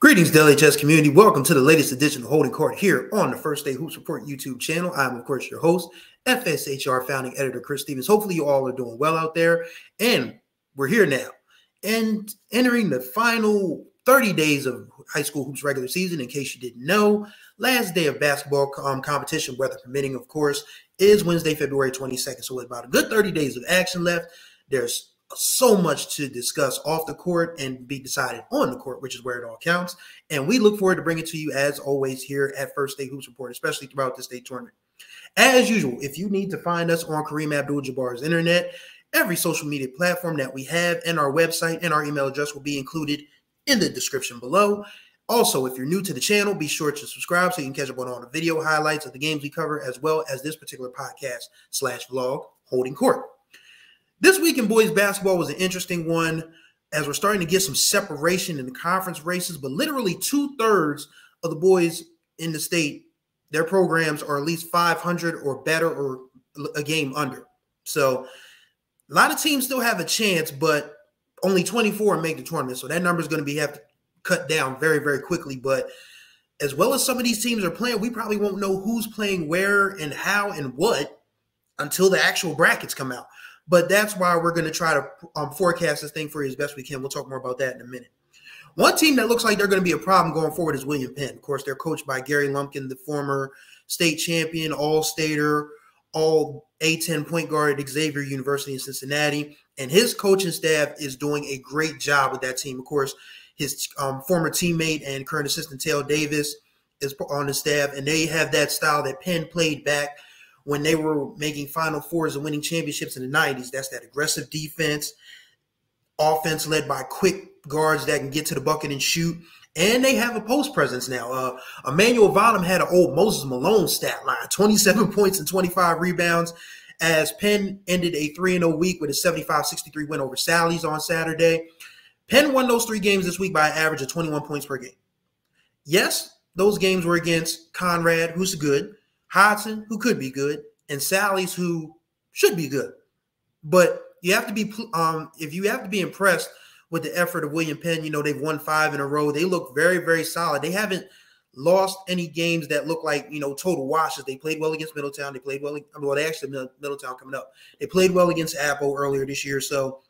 Greetings, LHS community. Welcome to the latest edition of Holding Court here on the First Day Hoops Report YouTube channel. I'm, of course, your host, FSHR founding editor Chris Stevens. Hopefully, you all are doing well out there. And we're here now and entering the final 30 days of high school hoops regular season. In case you didn't know, last day of basketball competition, weather permitting, of course, is Wednesday, February 22nd. So, with about a good 30 days of action left, there's so much to discuss off the court and be decided on the court, which is where it all counts. And we look forward to bringing it to you, as always, here at First Day Hoops Report, especially throughout the state tournament. As usual, if you need to find us on Kareem Abdul-Jabbar's internet, every social media platform that we have and our website and our email address will be included in the description below. Also, if you're new to the channel, be sure to subscribe so you can catch up on all the video highlights of the games we cover, as well as this particular podcast/vlog, Holding Court. This week in boys basketball was an interesting one, as we're starting to get some separation in the conference races, but literally 2/3 of the boys in the state, their programs are at least 500 or better or a game under. So a lot of teams still have a chance, but only 24 make the tournament. So that number is going to have to cut down very, very quickly. But as well as some of these teams are playing, we probably won't know who's playing where and how and what until the actual brackets come out. But that's why we're going to try to forecast this thing for you as best we can. We'll talk more about that in a minute. One team that looks like they're going to be a problem going forward is William Penn. Of course, they're coached by Gary Lumpkin, the former state champion, all-stater, all A-10 point guard at Xavier University in Cincinnati. And his coaching staff is doing a great job with that team. Of course, his former teammate and current assistant, Tail Davis, is on the staff. And they have that style that Penn played back when they were making Final Fours and winning championships in the 90s. That's that aggressive defense, offense led by quick guards that can get to the bucket and shoot. And they have a post presence now. Emmanuel Vodham had an old Moses Malone stat line, 27 points and 25 rebounds, as Penn ended a 3-0 week with a 75-63 win over Sally's on Saturday. Penn won those 3 games this week by an average of 21 points per game. Yes, those games were against Conrad, who's good, Hodson, who could be good, and Sally's, who should be good. But you have to be, if you have to be impressed with the effort of William Penn, you know, they've won 5 in a row. They look very, very solid. They haven't lost any games that look like, you know, total washes. They played well against Middletown. They played well. Well, they actually Middletown coming up. They played well against Apple earlier this year. So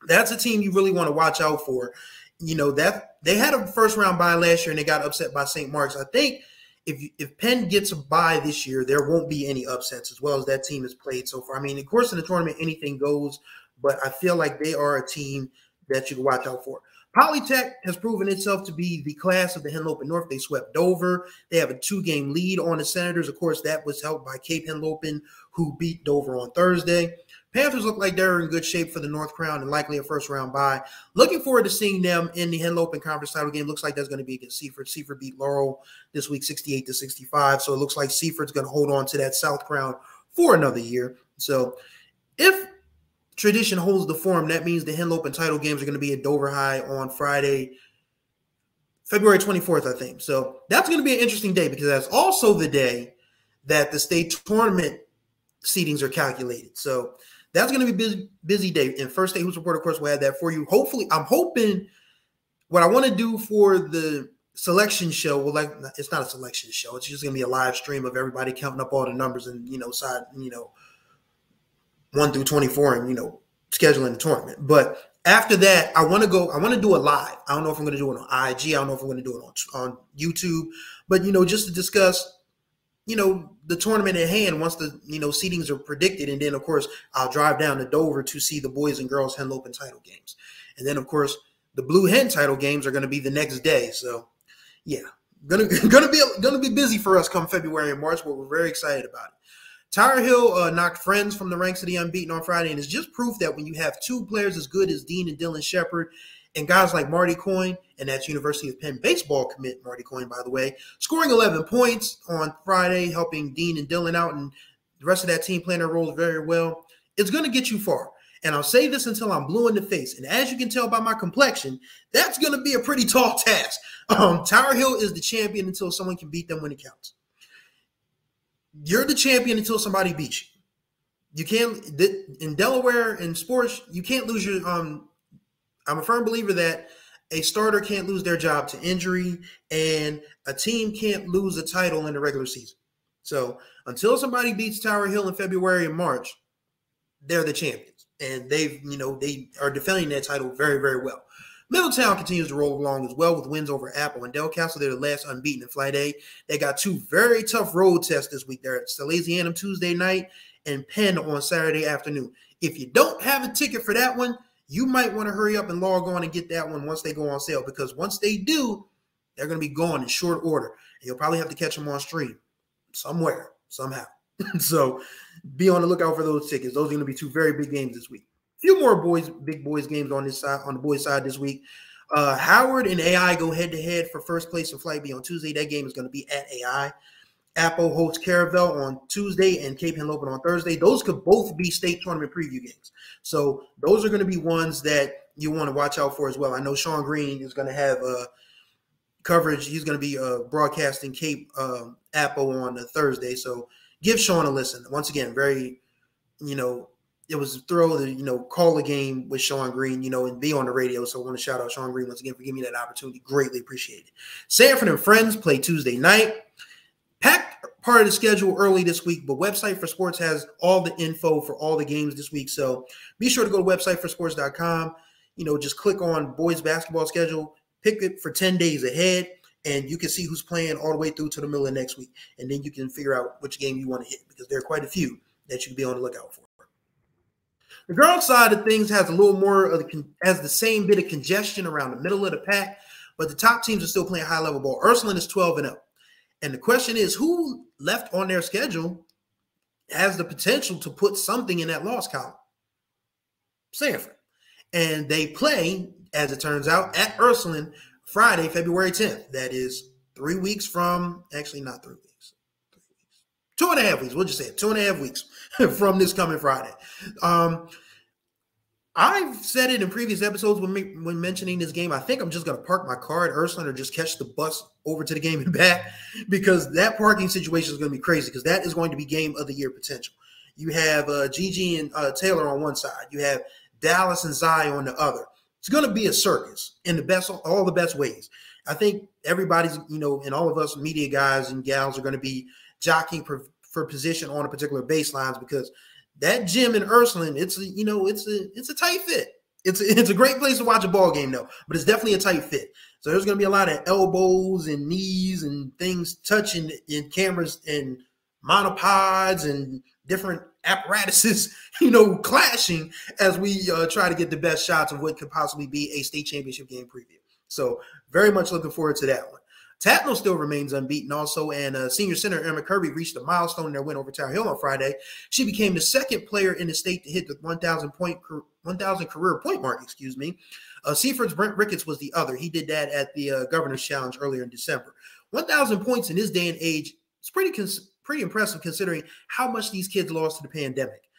that's a team you really want to watch out for. You know, that they had a first round bye last year and they got upset by St. Mark's. I think if Penn gets a bye this year, there won't be any upsets, as well as that team has played so far. I mean, of course, in the tournament, anything goes, but I feel like they are a team that you can watch out for. Polytech has proven itself to be the class of the Henlopen North. They swept Dover. They have a 2-game lead on the Senators. Of course, that was helped by Cape Henlopen, who beat Dover on Thursday. Panthers look like they're in good shape for the North Crown and likely a first-round bye. Looking forward to seeing them in the Henlopen Conference title game. Looks like that's going to be against Seaford. Seaford beat Laurel this week 68-65, so it looks like Seaford's going to hold on to that South Crown for another year. So if tradition holds the form, that means the Henlopen title games are going to be at Dover High on Friday, February 24th, I think. So that's going to be an interesting day, because that's also the day that the state tournament seedings are calculated. So that's going to be a busy day. And First Day Hoops Report, of course, will have that for you. Hopefully, I'm hoping what I want to do for the selection show, well, like, it's not a selection show. It's just going to be a live stream of everybody counting up all the numbers and, you know, 1 through 24 and, you know, scheduling the tournament. But after that, I want to do a live. I don't know if I'm going to do it on IG. I don't know if I'm going to do it on YouTube. But, you know, just to discuss, you know, the tournament at hand once the, you know, seedings are predicted. And then, of course, I'll drive down to Dover to see the boys and girls Henlopen title games. And then, of course, the Blue Hen title games are going to be the next day. So, yeah, gonna be busy for us come February and March, but we're very excited about it. Tyre Hill knocked Friends from the ranks of the unbeaten on Friday, and it's just proof that when you have 2 players as good as Dean and Dylan Shepard, and guys like Marty Coyne, and that's University of Penn baseball commit Marty Coyne, by the way, scoring 11 points on Friday, helping Dean and Dylan out, and the rest of that team playing their roles very well, it's going to get you far. And I'll say this until I'm blue in the face. And as you can tell by my complexion, that's going to be a pretty tall task. Tyre Hill is the champion until someone can beat them when it counts. You're the champion until somebody beats you. You can't, in Delaware in sports, you can't lose your I'm a firm believer that a starter can't lose their job to injury, and a team can't lose a title in the regular season. So until somebody beats Tower Hill in February and March, they're the champions. And they are defending that title very, very well. Middletown continues to roll along as well with wins over Apple and Delcastle. They're the last unbeaten in Flight A. They got 2 very tough road tests this week. They're at Salesianum Tuesday night and Penn on Saturday afternoon. If you don't have a ticket for that one, you might want to hurry up and log on and get that one once they go on sale, because once they do, they're going to be gone in short order. And you'll probably have to catch them on stream somewhere, somehow. So be on the lookout for those tickets. Those are going to be 2 very big games this week. A few more big boys games on this side, on the boys' side this week. Howard and AI go head-to-head for first place in Flight B on Tuesday. That game is going to be at AI. Apple hosts Caravel on Tuesday and Cape Henlopen on Thursday. Those could both be state tournament preview games. So those are going to be ones that you want to watch out for as well. I know Sean Green is going to have coverage. He's going to be broadcasting Cape Apple on Thursday. So give Sean a listen. Once again, very, it was a thrill to, call a game with Sean Green, and be on the radio. So I want to shout out Sean Green once again for giving me that opportunity. Greatly appreciated. Sanford and Friends play Tuesday night. Packed part of the schedule early this week, but Website for Sports has all the info for all the games this week. So be sure to go to websiteforsports.com. Just click on boys basketball schedule, pick it for 10 days ahead, and you can see who's playing all the way through to the middle of next week. And then you can figure out which game you want to hit, because there are quite a few that you can be on the lookout for. The girls' side of things has a little more of the same bit of congestion around the middle of the pack, but the top teams are still playing high-level ball. Ursuline is 12-0. And the question is, who left on their schedule has the potential to put something in that loss column? Sanford. And they play, as it turns out, at Ursuline Friday, February 10th. That is 3 weeks from, actually not 3 weeks, 2.5 weeks. We'll just say it, 2.5 weeks from this coming Friday. I've said it in previous episodes when mentioning this game. I think I'm just going to park my car at Ursuline or just catch the bus over to the game and back, because that parking situation is going to be crazy, because that is going to be game of the year potential. You have Gigi and Taylor on one side. You have Dallas and Zai on the other. It's going to be a circus in all the best ways. I think everybody's, and all of us media guys and gals are going to be jockeying for position on a particular baselines, because that gym in Ursuline, it's a tight fit. It's a great place to watch a ball game, though, but it's definitely a tight fit. So there's going to be a lot of elbows and knees and things touching in cameras and monopods and different apparatuses, clashing as we try to get the best shots of what could possibly be a state championship game preview. So very much looking forward to that one. Tatnall still remains unbeaten also, and senior center Emma Kirby reached a milestone in their win over Tower Hill on Friday. She became the second player in the state to hit the 1,000 career point mark, Seaford's Brent Ricketts was the other. He did that at the Governor's Challenge earlier in December. 1,000 points in this day and age is pretty impressive, considering how much these kids lost to the pandemic.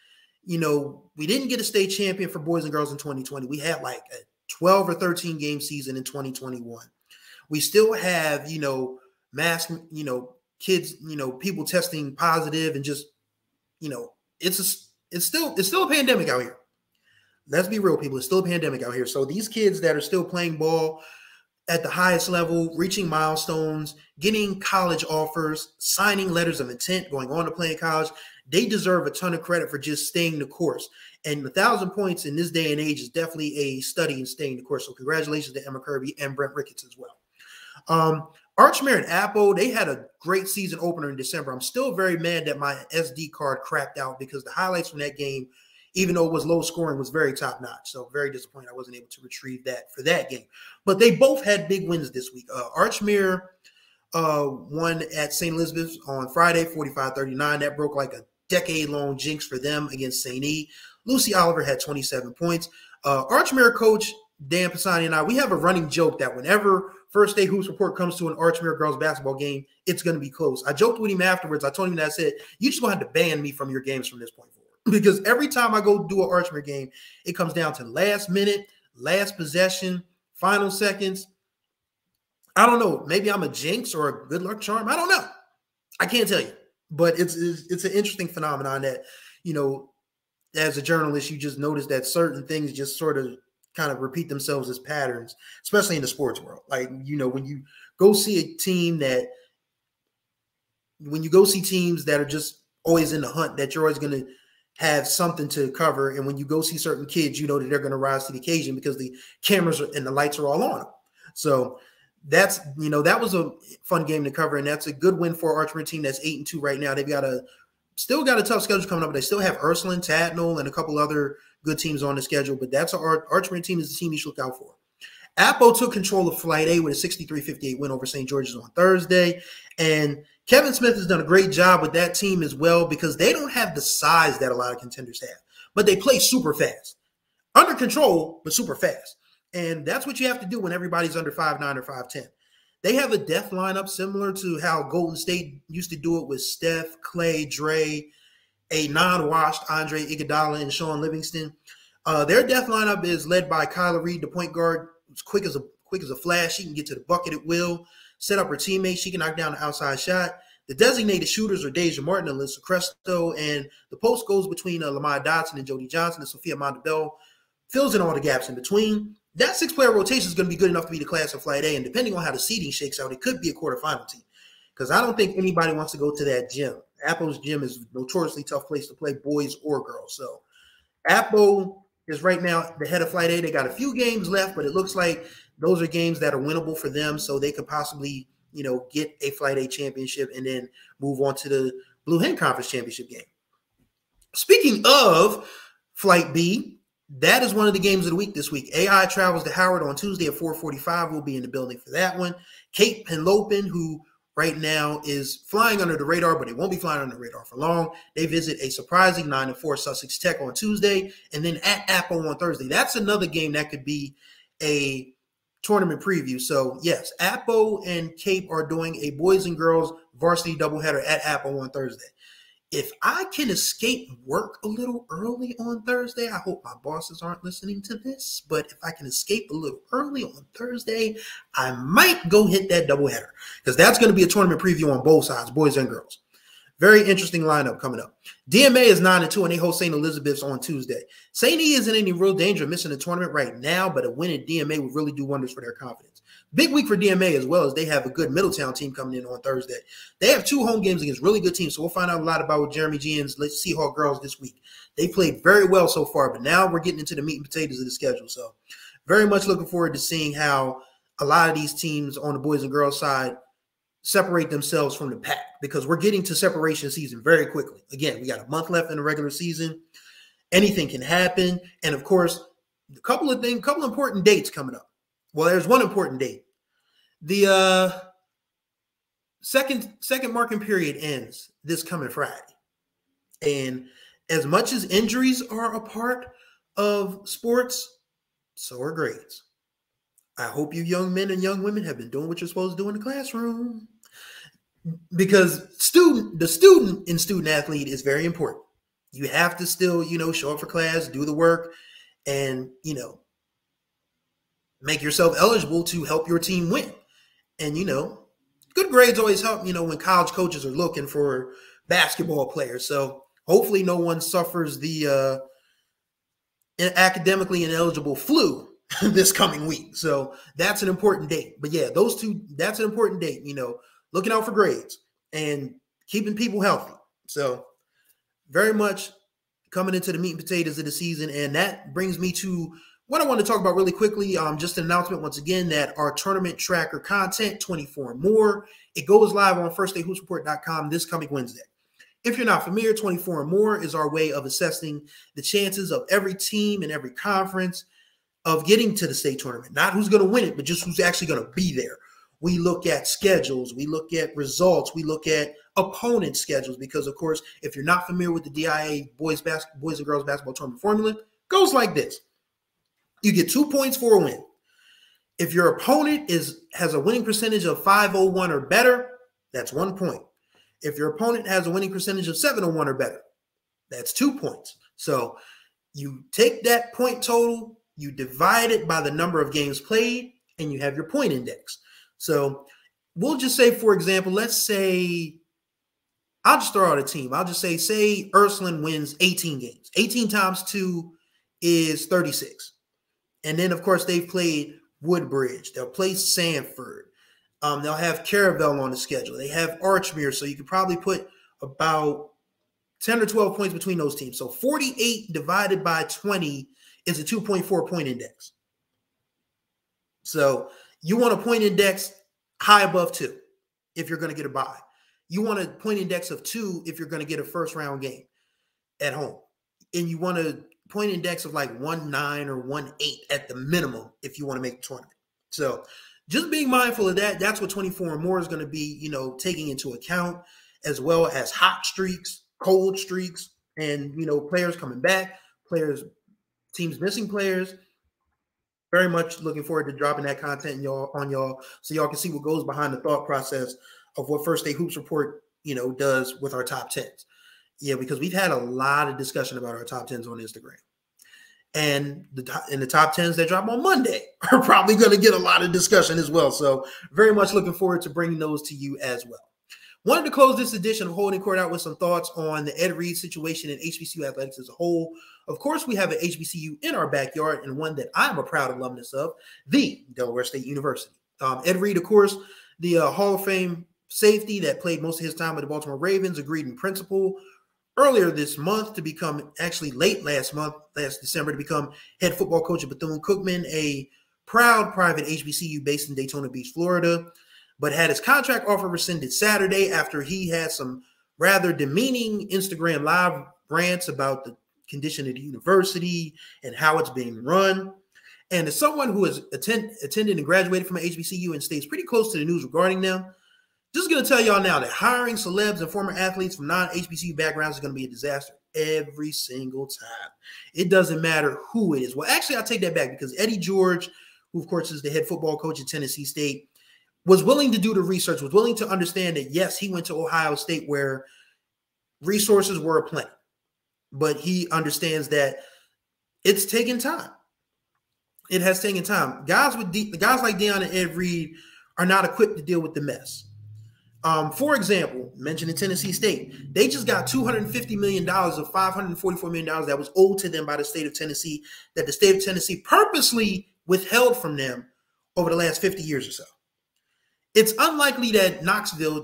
We didn't get a state champion for boys and girls in 2020. We had like a 12 or 13 game season in 2021. We still have, mass, kids, people testing positive, and just, it's still a pandemic out here. Let's be real, people. It's still a pandemic out here. So these kids that are still playing ball at the highest level, reaching milestones, getting college offers, signing letters of intent, going on to play in college, they deserve a ton of credit for just staying the course. And 1,000 points in this day and age is definitely a study in staying the course. So congratulations to Emma Kirby and Brent Ricketts as well. Archmere and Apple, they had a great season opener in December. I'm still very mad that my SD card crapped out, because the highlights from that game, even though it was low scoring, was very top notch. So very disappointed I wasn't able to retrieve that for that game. But they both had big wins this week. Archmere won at St. Elizabeth's on Friday, 45-39. That broke like a decade-long jinx for them against St. E. Lucy Oliver had 27 points. Archmere coach Dan Pisani and I, we have a running joke that whenever First Day Hoops Report comes to an Archmere girls basketball game, it's going to be close. I joked with him afterwards. I told him that, I said, you just going to have to ban me from your games from this point forward. Because every time I go do an Archmere game, it comes down to last minute, last possession, final seconds. I don't know. Maybe I'm a jinx or a good luck charm. I don't know. I can't tell you. But it's an interesting phenomenon that, as a journalist, you just notice that certain things just sort of kind of repeat themselves as patterns, especially in the sports world. Like, when you go see a team when you go see teams that are just always in the hunt, that you're always going to have something to cover. And when you go see certain kids, you know that they're going to rise to the occasion because the cameras and the lights are all on them. So that was a fun game to cover. And that's a good win for Archmere team that's 8-2 right now. They've still got a tough schedule coming up, but they still have Ursuline, Tatnall, and a couple other good teams on the schedule. But that's Archmere team is the team you should look out for. Appo took control of Flight A with a 63-58 win over St. George's on Thursday. And Kevin Smith has done a great job with that team as well, because they don't have the size that a lot of contenders have, but they play super fast. Under control, but super fast. And that's what you have to do when everybody's under 5'9" or 5'10". They have a depth lineup similar to how Golden State used to do it with Steph, Clay, Dre, a non-washed Andre Iguodala, and Sean Livingston. Their depth lineup is led by Kyla Reed, the point guard, who's quick as a flash. She can get to the bucket at will, set up her teammates. She can knock down the outside shot. The designated shooters are Deja Martin, Alyssa Cresto, and the post goes between Lamar Dotson and Jody Johnson, and Sophia Montebello fills in all the gaps in between. That 6-player rotation is going to be good enough to be the class of Flight A, and depending on how the seeding shakes out, it could be a quarterfinal team, because I don't think anybody wants to go to that gym. Appo's gym is a notoriously tough place to play, boys or girls. So Appo is right now the head of Flight A. They got a few games left, but it looks like those are games that are winnable for them, so they could possibly get a Flight A championship and then move on to the Blue Hen Conference championship game. Speaking of Flight B, that is one of the games of the week this week. AI travels to Howard on Tuesday at 4:45. We'll be in the building for that one. Kate Penlopin, who right now is flying under the radar, but it won't be flying under the radar for long. They visit a surprising 9-4 Sussex Tech on Tuesday, and then at Appo on Thursday. That's another game that could be a tournament preview. So yes, Appo and Cape are doing a boys and girls varsity doubleheader at Appo on Thursday. If I can escape work a little early on Thursday, I hope my bosses aren't listening to this, but if I can escape a little early on Thursday, I might go hit that doubleheader, because that's going to be a tournament preview on both sides, boys and girls. Very interesting lineup coming up. DMA is 9-2, and they host St. Elizabeth's on Tuesday. St. E isn't in any real danger of missing the tournament right now, but a win at DMA would really do wonders for their confidence. Big week for DMA as well, as they have a good Middletown team coming in on Thursday. They have 2 home games against really good teams, so we'll find out a lot about Jeremy Gian's Seahawk girls this week. They played very well so far, but now we're getting into the meat and potatoes of the schedule. So very much looking forward to seeing how a lot of these teams on the boys and girls side separate themselves from the pack, because we're getting to separation season very quickly. Again, we got a month left in the regular season. Anything can happen. And of course, a couple important dates coming up. Well, there's one important date. The second marking period ends this coming Friday. And as much as injuries are a part of sports, so are grades. I hope you young men and young women have been doing what you're supposed to do in the classroom, because the student in student athlete is very important. You have to still, show up for class, do the work, and, make yourself eligible to help your team win. And, good grades always help, when college coaches are looking for basketball players. So hopefully no one suffers the academically ineligible flu this coming week. So that's an important date. But yeah, those two, that's an important date, looking out for grades and keeping people healthy. So very much coming into the meat and potatoes of the season. And that brings me to what I want to talk about really quickly. Just an announcement once again that our tournament tracker content, 24 and more, it goes live on firstdayhoopsreport.com this coming Wednesday. If you're not familiar, 24 and more is our way of assessing the chances of every team and every conference of getting to the state tournament. Not who's going to win it, but just who's actually going to be there. We look at schedules, we look at results, we look at opponent schedules, because of course, if you're not familiar with the DIA boys and girls basketball tournament formula, it goes like this. You get 2 points for a win. If your opponent has a winning percentage of 501 or better, that's 1 point. If your opponent has a winning percentage of 701 or better, that's 2 points. So you take that point total, you divide it by the number of games played, and you have your point index. So we'll just say, for example, let's say, I'll just throw out a team. I'll just say Ursuline wins 18 games. 18 times 2 is 36. And then, of course, they've played Woodbridge. They'll play Sanford. They'll have Caravel on the schedule. They have Archmere, so you could probably put about 10 or 12 points between those teams. So 48 divided by 20 is a 2.4 point index. So you want a point index high above 2 if you're going to get a bye. You want a point index of 2 if you're going to get a first round game at home. And you want a point index of like 1.9 or 1.8 at the minimum if you want to make the tournament. So just being mindful of that. That's what 24 and more is going to be, you know, taking into account, as well as hot streaks, cold streaks, and, you know, players coming back, teams missing players. Very much looking forward to dropping that content on y'all so y'all can see what goes behind the thought process of what First Day Hoops Report, you know, does with our top 10s. Yeah, because we've had a lot of discussion about our top 10s on Instagram. And the top 10s that drop on Monday are probably going to get a lot of discussion as well. So very much looking forward to bringing those to you as well. Wanted to close this edition of Holding Court out with some thoughts on the Ed Reed situation in HBCU athletics as a whole. Of course, we have an HBCU in our backyard, and one that I'm a proud alumnus of, the Delaware State University. Ed Reed, of course, the Hall of Fame safety that played most of his time with the Baltimore Ravens, agreed in principle earlier this month to become, actually late last December, to become head football coach at Bethune Cookman, a proud private HBCU based in Daytona Beach, Florida, but had his contract offer rescinded Saturday after he had some rather demeaning Instagram live rants about the condition of the university and how it's being run. And as someone who has attended and graduated from an HBCU and stays pretty close to the news regarding them, just going to tell y'all now that hiring celebs and former athletes from non-HBCU backgrounds is going to be a disaster every single time. It doesn't matter who it is. Well, actually, I'll take that back, because Eddie George, who of course is the head football coach at Tennessee State, was willing to do the research, was willing to understand that, yes, he went to Ohio State where resources were aplenty, but he understands that it's taken time. It has taken time. Guys like Deion and Ed Reed are not equipped to deal with the mess. For example, mentioned in Tennessee State, they just got $250 million of $544 million that was owed to them by the state of Tennessee, that the state of Tennessee purposely withheld from them over the last 50 years or so. It's unlikely that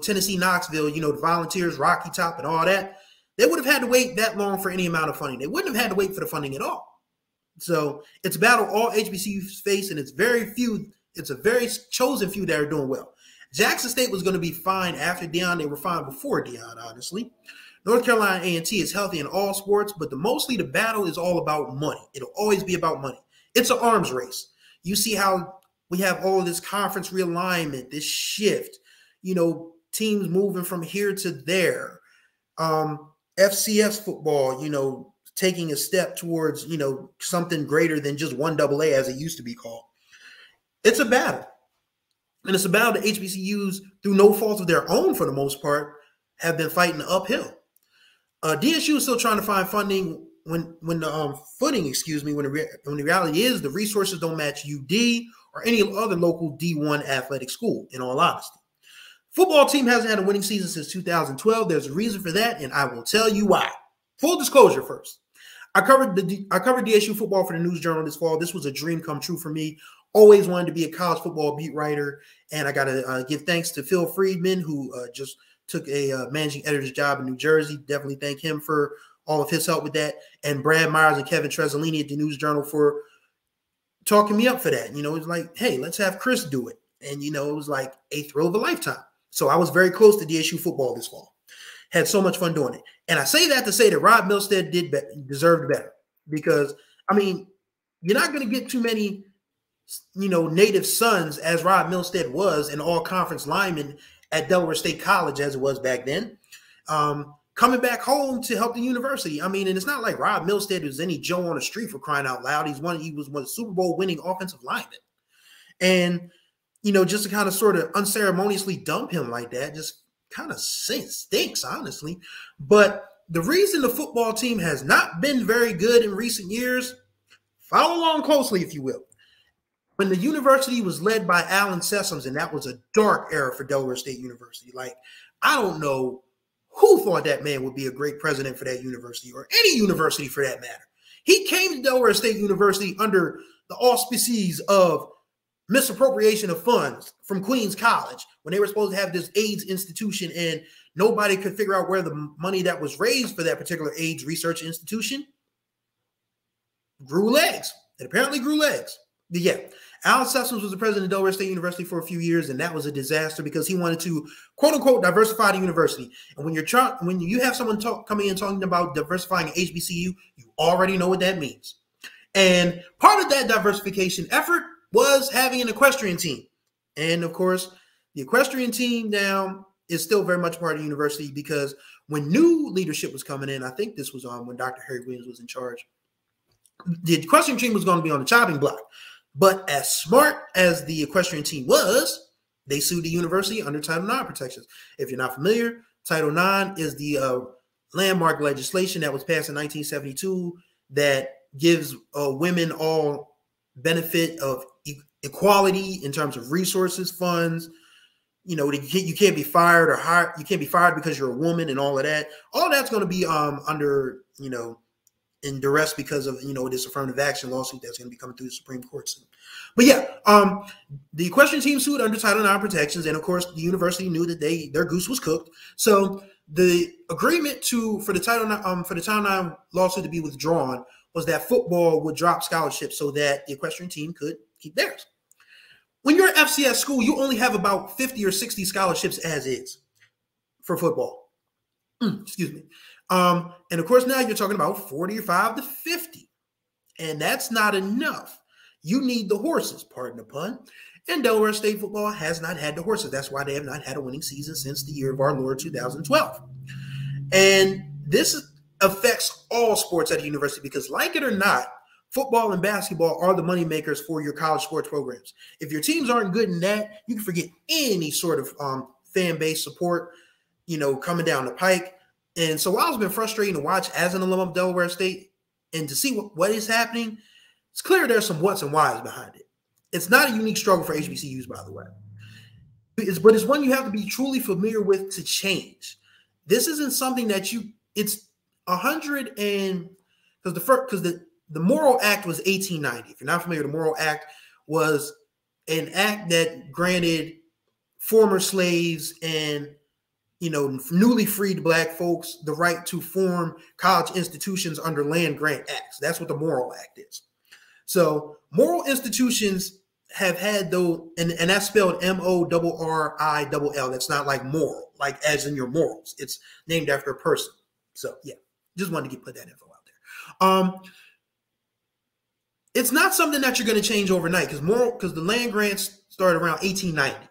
Tennessee Knoxville, you know, the Volunteers, Rocky Top, and all that, they would have had to wait that long for any amount of funding. They wouldn't have had to wait for the funding at all. So it's a battle all HBCUs face, and it's a very chosen few that are doing well. Jackson State was going to be fine after Deion. They were fine before Deion, honestly. North Carolina A&T is healthy in all sports, but mostly the battle is all about money. It'll always be about money. It's an arms race. You see how we have all of this conference realignment, this shift, you know, teams moving from here to there. FCS football, you know, taking a step towards, you know, something greater than just 1AA as it used to be called. It's a battle. And it's a battle that HBCUs, through no fault of their own for the most part, have been fighting uphill. DSU is still trying to find funding when the reality is the resources don't match UD or any other local D1 athletic school, in all honesty. Football team hasn't had a winning season since 2012. There's a reason for that, and I will tell you why. Full disclosure first. I covered DSU football for the News Journal this fall. This was a dream come true for me. Always wanted to be a college football beat writer, and I got to give thanks to Phil Friedman, who just took a managing editor's job in New Jersey. Definitely thank him for all of his help with that, and Brad Myers and Kevin Tresolini at the News Journal for talking me up for that. You know, it's like, hey, let's have Chris do it. And, you know, it was like a thrill of a lifetime. So I was very close to DSU football this fall. Had so much fun doing it. And I say that to say that Rob Milstead deserved better, because, I mean, you're not going to get too many, you know, native sons as Rob Milstead was, an all-conference lineman at Delaware State College as it was back then, coming back home to help the university. I mean, and it's not like Rob Milstead was any Joe on the street, for crying out loud. He was one Super Bowl winning offensive lineman. And, you know, just to kind of sort of unceremoniously dump him like that just kind of stinks, honestly. But the reason the football team has not been very good in recent years, follow along closely, if you will. When the university was led by Alan Sessoms, and that was a dark era for Delaware State University. Like, I don't know who thought that man would be a great president for that university, or any university for that matter. He came to Delaware State University under the auspices of misappropriation of funds from Queens College when they were supposed to have this AIDS institution, and nobody could figure out where the money that was raised for that particular AIDS research institution grew legs. It apparently grew legs. But yeah, Alan Sessoms was the president of Delaware State University for a few years, and that was a disaster because he wanted to, quote unquote, diversify the university. And when you have someone coming in talking about diversifying an HBCU, you already know what that means. And part of that diversification effort was having an equestrian team. And of course, the equestrian team now is still very much part of the university because when new leadership was coming in, I think this was when Dr. Harry Williams was in charge, the equestrian team was going to be on the chopping block. But as smart as the equestrian team was, they sued the university under Title IX protections. If you're not familiar, Title IX is the landmark legislation that was passed in 1972 that gives women all benefit of equality in terms of resources, funds. You know, you can't be fired or hired. You can't be fired because you're a woman and all of that. All that's going to be under, you know, in duress because of, you know, this affirmative action lawsuit that's going to be coming through the Supreme Court soon. But yeah, the equestrian team sued under Title IX protections, and of course, the university knew that their goose was cooked. So the agreement for the Title IX lawsuit to be withdrawn was that football would drop scholarships so that the equestrian team could keep theirs. When you're at FCS school, you only have about 50 or 60 scholarships as is for football. Excuse me. And of course, now you're talking about 45 to 50. And that's not enough. You need the horses, pardon the pun. And Delaware State football has not had the horses. That's why they have not had a winning season since the year of our Lord 2012. And this affects all sports at the university because, like it or not, football and basketball are the money makers for your college sports programs. If your teams aren't good in that, you can forget any sort of fan base support, you know, coming down the pike. And so while it's been frustrating to watch as an alum of Delaware State and to see what is happening, it's clear there's some what's and whys behind it. It's not a unique struggle for HBCUs, by the way. But it's one you have to be truly familiar with to change. This isn't something that it's 100 and because the Morrill Act was 1890. If you're not familiar, the Morrill Act was an act that granted former slaves and, you know, newly freed Black folks the right to form college institutions under land grant acts. That's what the Morrill Act is. So moral institutions have had those, and that's spelled M-O-R-R-I-L-L. That's not like moral, like as in your morals. It's named after a person. So yeah, just wanted to put that info out there. It's not something that you're going to change overnight because the land grants started around 1890.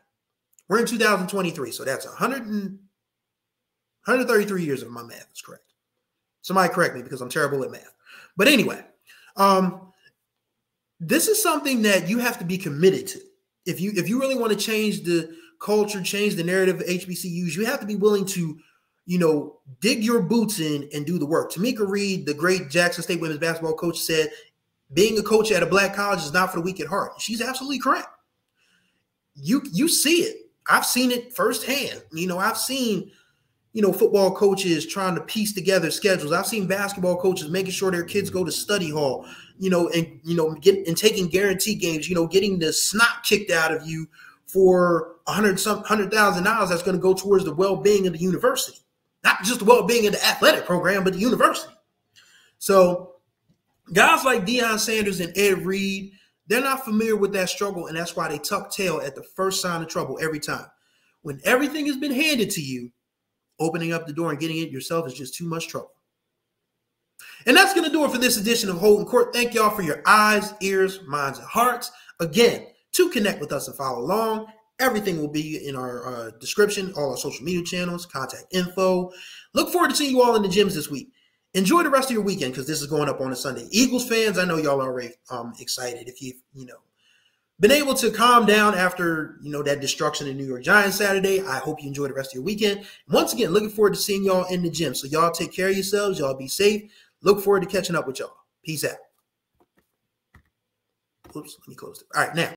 We're in 2023, so that's 133 years if my math is correct. Somebody correct me because I'm terrible at math. But anyway, this is something that you have to be committed to. If you really want to change the culture, change the narrative of HBCUs, you have to be willing to, you know, dig your boots in and do the work. Tamika Reed, the great Jackson State women's basketball coach, said, being a coach at a Black college is not for the weak at heart. She's absolutely correct. You see it. I've seen it firsthand. You know, I've seen, you know, football coaches trying to piece together schedules. I've seen basketball coaches making sure their kids go to study hall, you know, and, you know, taking guarantee games, you know, getting the snot kicked out of you for $100,000 that's going to go towards the well-being of the university. Not just the well-being of the athletic program, but the university. So guys like Deion Sanders and Ed Reed, they're not familiar with that struggle, and that's why they tuck tail at the first sign of trouble every time. When everything has been handed to you, opening up the door and getting it yourself is just too much trouble. And that's going to do it for this edition of Holding Court. Thank y'all for your eyes, ears, minds, and hearts. Again, to connect with us and follow along, everything will be in our description, all our social media channels, contact info. Look forward to seeing you all in the gyms this week. Enjoy the rest of your weekend because this is going up on a Sunday. Eagles fans, I know y'all are already excited. If you've, you know, been able to calm down after, you know, that destruction in New York Giants Saturday, I hope you enjoy the rest of your weekend. And once again, looking forward to seeing y'all in the gym. So y'all take care of yourselves. Y'all be safe. Look forward to catching up with y'all. Peace out. Oops, let me close it. All right, now.